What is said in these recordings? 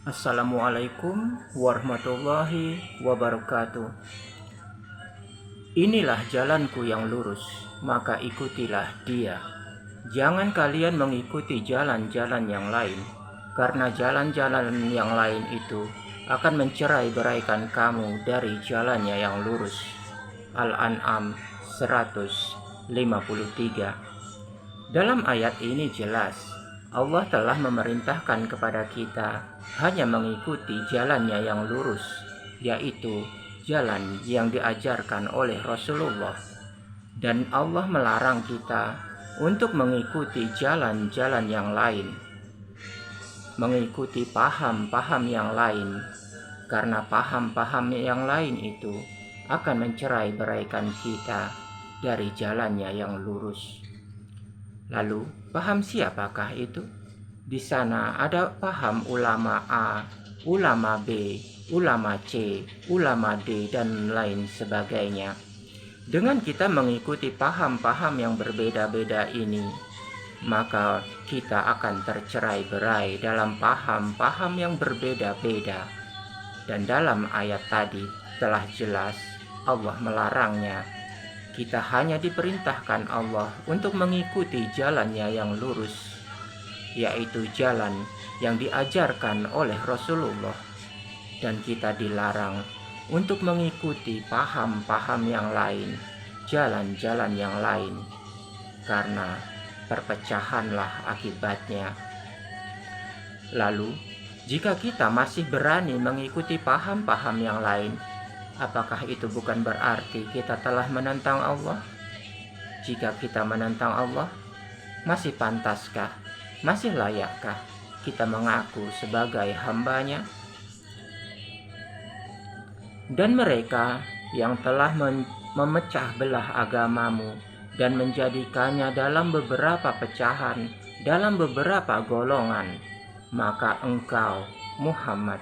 Assalamualaikum warahmatullahi wabarakatuh. Inilah jalanku yang lurus, maka ikutilah dia. Jangan kalian mengikuti jalan-jalan yang lain, karena jalan-jalan yang lain itu akan mencerai-beraikan kamu dari jalannya yang lurus. Al-An'am 153. Dalam ayat ini jelas Allah telah memerintahkan kepada kita hanya mengikuti jalannya yang lurus, yaitu jalan yang diajarkan oleh Rasulullah. Dan Allah melarang kita untuk mengikuti jalan-jalan yang lain, mengikuti paham-paham yang lain, karena paham-paham yang lain itu akan mencerai-beraikan kita dari jalannya yang lurus. Lalu, paham siapakah itu? Di sana ada paham ulama A, ulama B, ulama C, ulama D, dan lain sebagainya. Dengan kita mengikuti paham-paham yang berbeda-beda ini, maka kita akan tercerai-berai dalam paham-paham yang berbeda-beda. Dan dalam ayat tadi telah jelas Allah melarangnya. Kita hanya diperintahkan Allah untuk mengikuti jalannya yang lurus, yaitu jalan yang diajarkan oleh Rasulullah. Dan kita dilarang untuk mengikuti paham-paham yang lain, jalan-jalan yang lain, karena perpecahanlah akibatnya. Lalu, jika kita masih berani mengikuti paham-paham yang lain, apakah itu bukan berarti kita telah menentang Allah? Jika kita menentang Allah, masih pantaskah, masih layakkah kita mengaku sebagai hamba-Nya? Dan mereka yang telah memecah belah agamamu dan menjadikannya dalam beberapa pecahan, dalam beberapa golongan, maka engkau, Muhammad,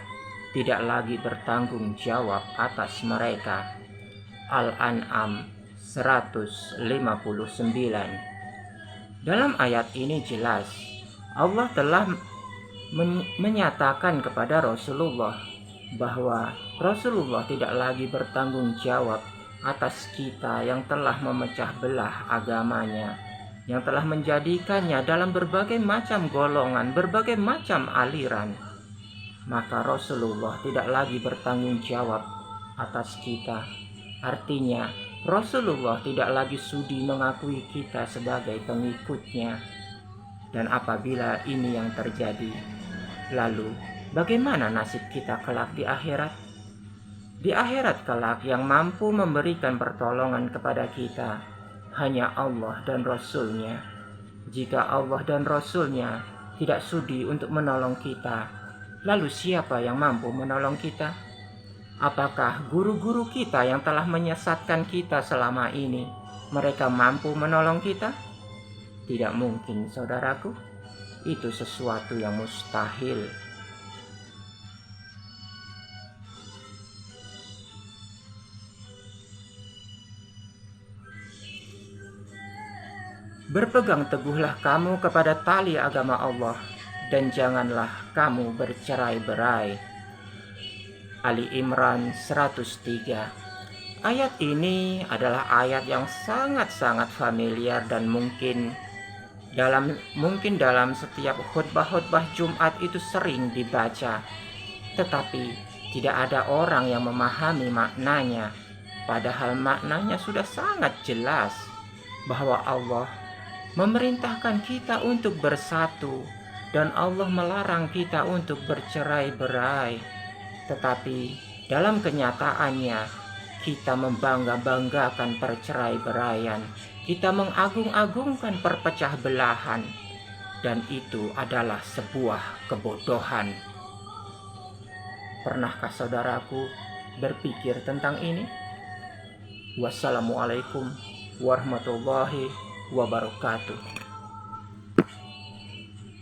tidak lagi bertanggung jawab atas mereka. Al-An'am 159. Dalam ayat ini jelas Allah telah menyatakan kepada Rasulullah bahwa Rasulullah tidak lagi bertanggung jawab atas kita yang telah memecah belah agamanya, yang telah menjadikannya dalam berbagai macam golongan, berbagai macam aliran. Maka Rasulullah tidak lagi bertanggung jawab atas kita. Artinya, Rasulullah tidak lagi sudi mengakui kita sebagai pengikutnya. Dan apabila ini yang terjadi, lalu bagaimana nasib kita kelak di akhirat? Di akhirat kelak yang mampu memberikan pertolongan kepada kita hanya Allah dan Rasul-Nya. Jika Allah dan Rasul-Nya tidak sudi untuk menolong kita, lalu siapa yang mampu menolong kita? Apakah guru-guru kita yang telah menyesatkan kita selama ini, mereka mampu menolong kita? Tidak mungkin, saudaraku. Itu sesuatu yang mustahil. Berpegang teguhlah kamu kepada tali agama Allah, dan janganlah kamu bercerai-berai. Ali Imran 103. Ayat ini adalah ayat yang sangat-sangat familiar dan mungkin dalam setiap khutbah-khutbah Jumat itu sering dibaca. Tetapi tidak ada orang yang memahami maknanya, padahal maknanya sudah sangat jelas bahwa Allah memerintahkan kita untuk bersatu, dan Allah melarang kita untuk bercerai-berai. Tetapi dalam kenyataannya, kita membangga-banggakan percerai-beraian. Kita mengagung-agungkan perpecah belahan. Dan itu adalah sebuah kebodohan. Pernahkah saudaraku berpikir tentang ini? Wassalamualaikum warahmatullahi wabarakatuh.